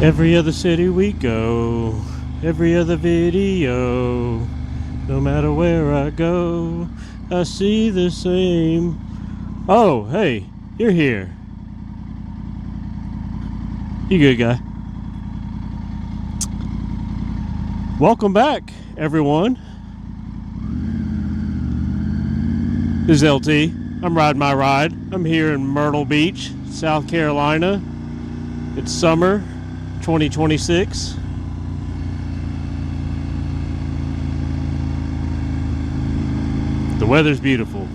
Every other city we go, every other video, no matter where I go, I see the same. Oh, hey, you're here. You good guy. Welcome back, everyone. This is LT. I'm riding my ride. I'm here in Myrtle Beach, South Carolina. It's summer 2026. The weather's beautiful.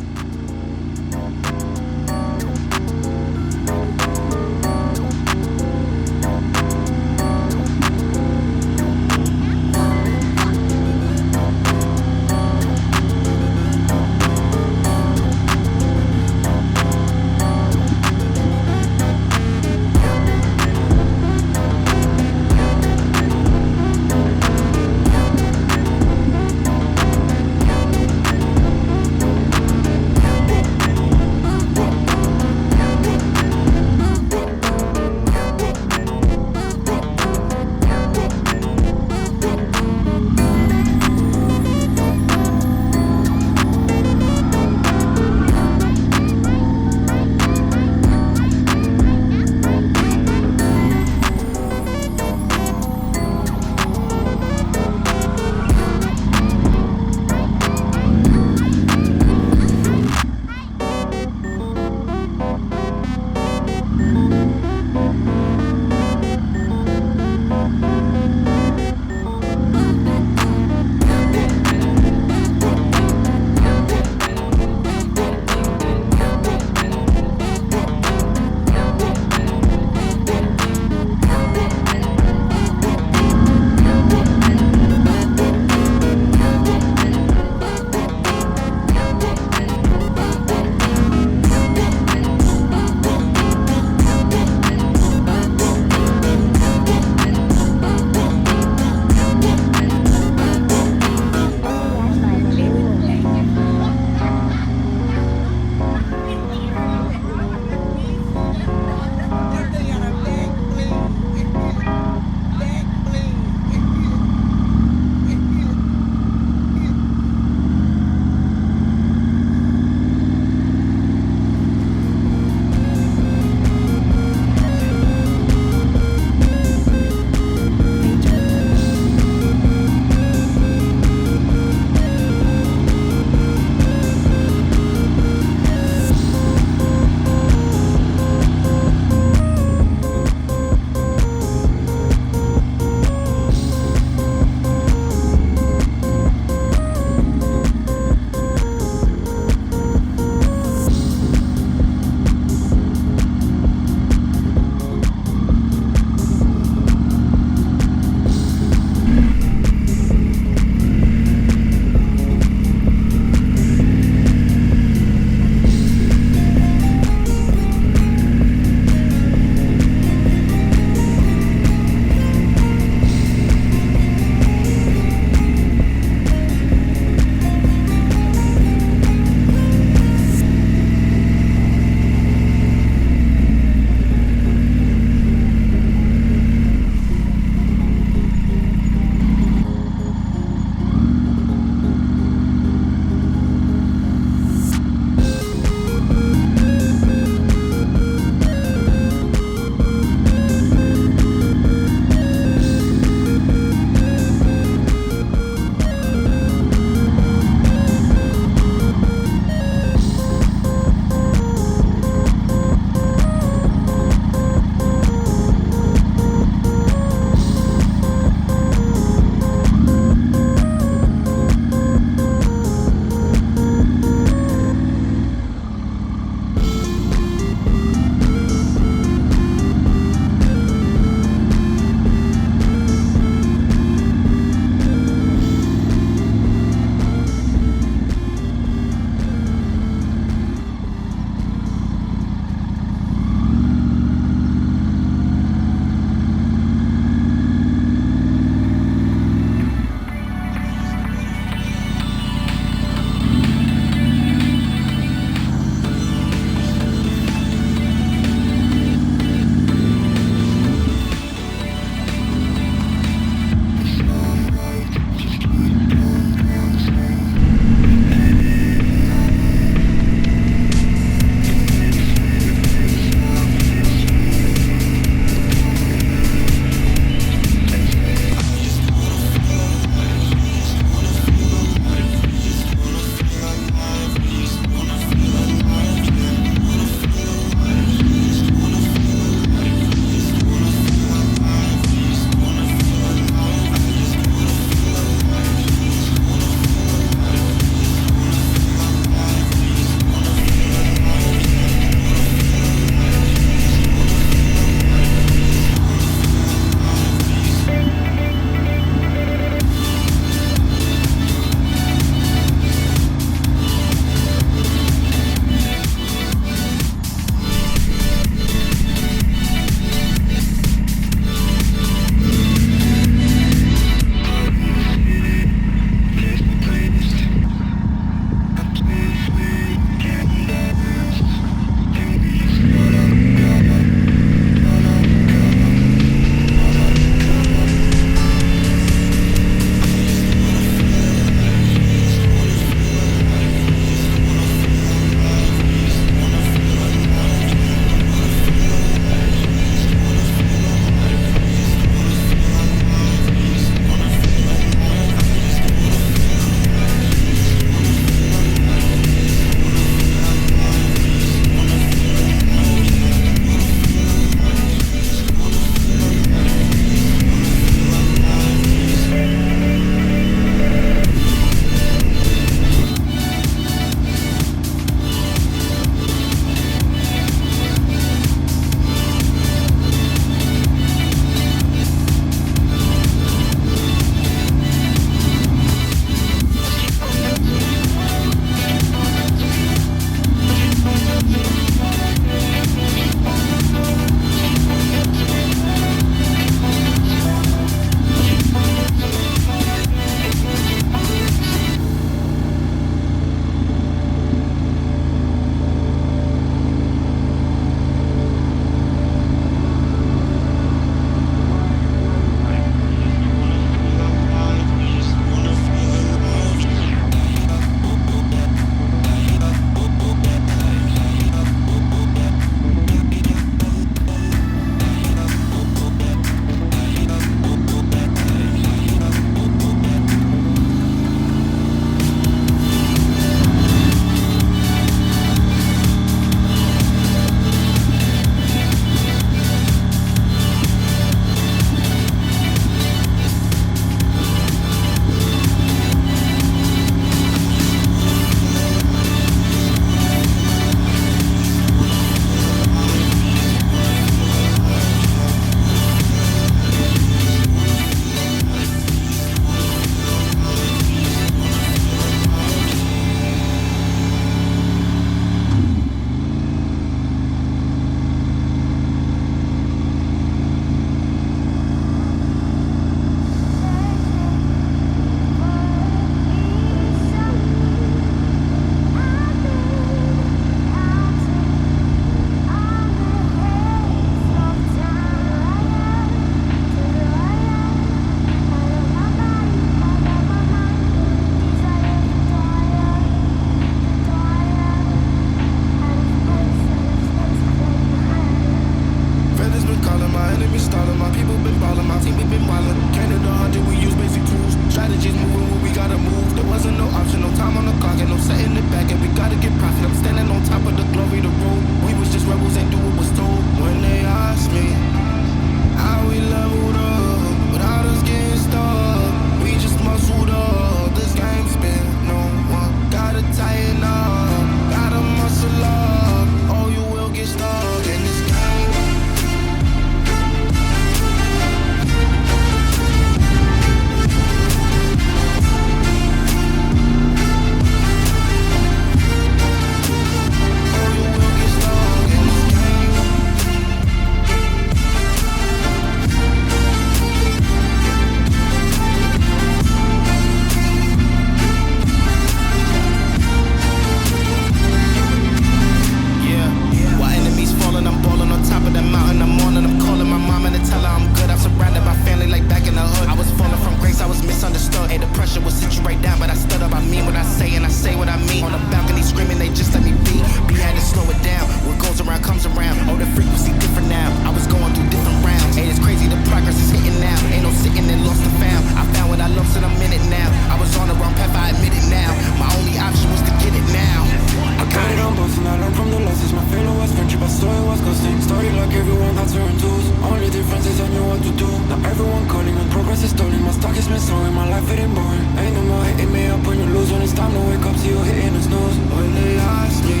so it was costing. Starting like everyone that's wearing tools. Only difference is I knew what to do. Now everyone calling and progress is stalling. My stock is been soaring, my life getting boring. Ain't no more hitting me up when you lose. When it's time to wake up, see you hitting the snooze. When they ask me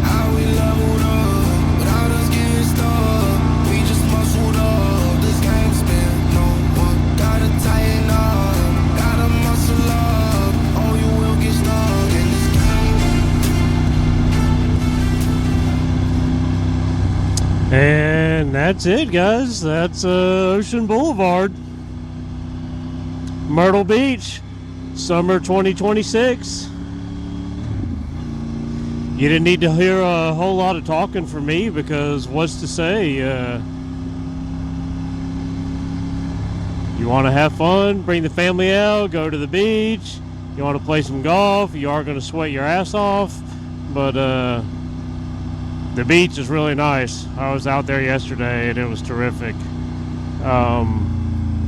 how we leveled up without us getting stuck, we just muscled up. This game's been no one gotta tighten up, gotta muscle up, or you will get stuck in this game. And that's it, guys. That's Ocean Boulevard, Myrtle Beach, summer 2026. You didn't need to hear a whole lot of talking from me because what's to say? You want to have fun, bring the family out, go to the beach. You want to play some golf, you are going to sweat your ass off. But the beach is really nice. I was out there yesterday and it was terrific.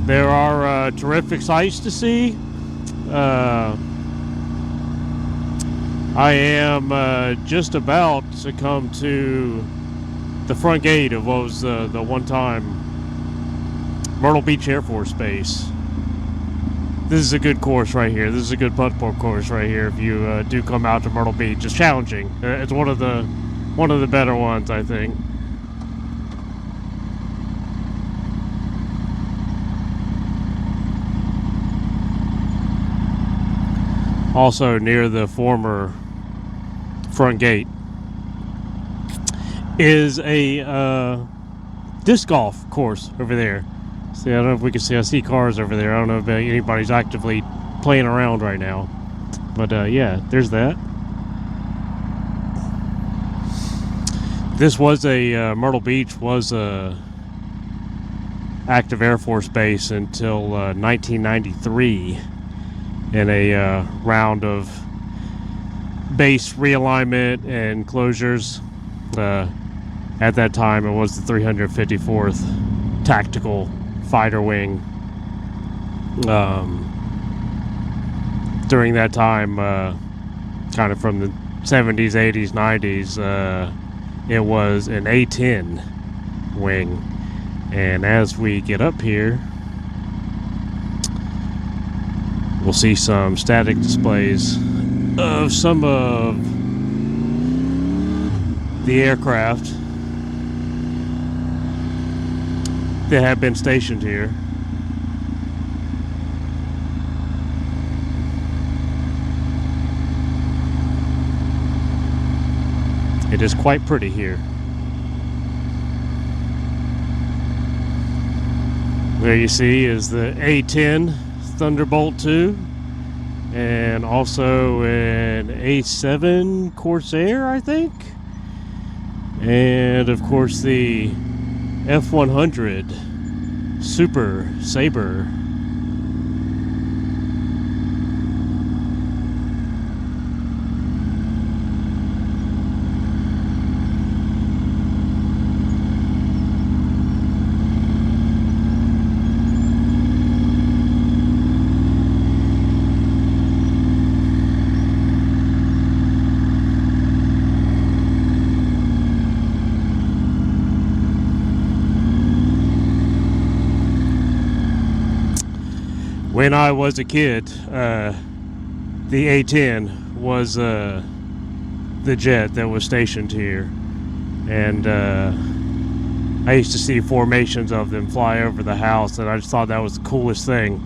There are terrific sights to see. I am just about to come to the front gate of what was the one time Myrtle Beach Air Force Base. This is a good course right here. This is a good putt-putt course right here if you do come out to Myrtle Beach. It's challenging. It's one of the better ones, I think. Also near the former front gate is a disc golf course over there. See, I don't know if we can see. I see cars over there. I don't know if anybody's actively playing around right now. But yeah, there's that. This was Myrtle Beach was a active Air Force base until 1993 in a round of base realignment and closures. At that time, it was the 354th Tactical Fighter Wing. During that time, kind of from the 70s, 80s, 90s, it was an A-10 wing. And as we get up here, we'll see some static displays of some of the aircraft that have been stationed here. It is quite pretty here. There you see is the A-10 Thunderbolt 2 and also an A-7 Corsair, I think. And of course the F-100 Super Sabre. When I was a kid, the A-10 was the jet that was stationed here, and I used to see formations of them fly over the house, and I just thought that was the coolest thing,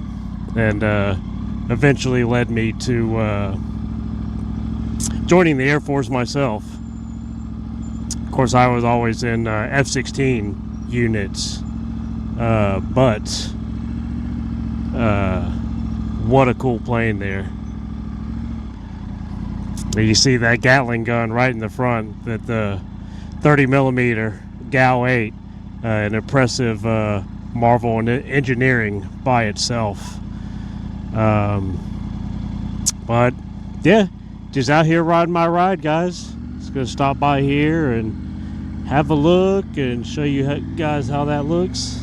and eventually led me to joining the Air Force myself. Of course, I was always in F-16 units, but what a cool plane there. You see that Gatling gun right in the front, that the 30 millimeter GAU 8, an impressive marvel in engineering by itself. But yeah, just out here riding my ride, guys. Just gonna stop by here and have a look and show you guys how that looks.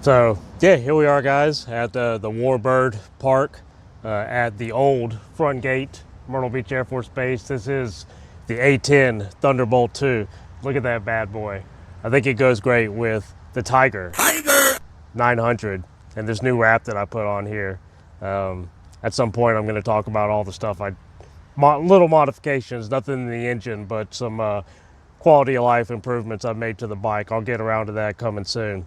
So yeah, here we are, guys, at the Warbird Park at the old front gate, Myrtle Beach Air Force Base. This is the A-10 Thunderbolt II. Look at that bad boy. I think it goes great with the Tiger 900 and this new wrap that I put on here. At some point, I'm going to talk about all the stuff little modifications, nothing in the engine, but some quality of life improvements I've made to the bike. I'll get around to that coming soon.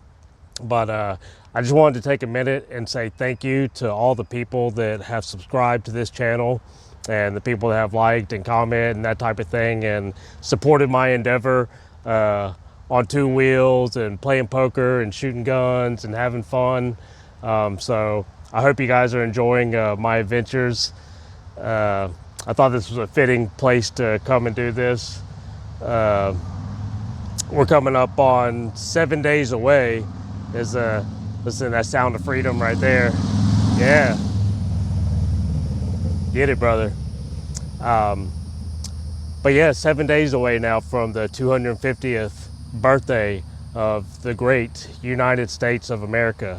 But I just wanted to take a minute and say thank you to all the people that have subscribed to this channel and the people that have liked and commented and that type of thing and supported my endeavor on two wheels and playing poker and shooting guns and having fun. So I hope you guys are enjoying my adventures. I thought this was a fitting place to come and do this. We're coming up on 7 days away. Listen, that sound of freedom right there. Yeah. Get it, brother. But yeah, 7 days away now from the 250th birthday of the great United States of America.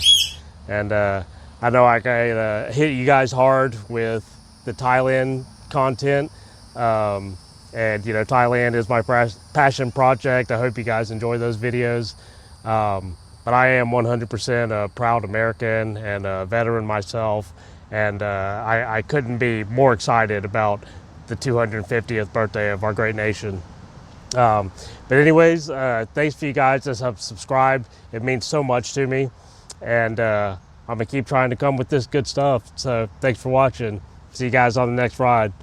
And I know I hit you guys hard with the Thailand content. And you know, Thailand is my passion project. I hope you guys enjoy those videos. But I am 100% a proud American and a veteran myself, and I couldn't be more excited about the 250th birthday of our great nation. But anyways, thanks for you guys that have subscribed. It means so much to me, and I'm gonna keep trying to come with this good stuff. So thanks for watching. See you guys on the next ride.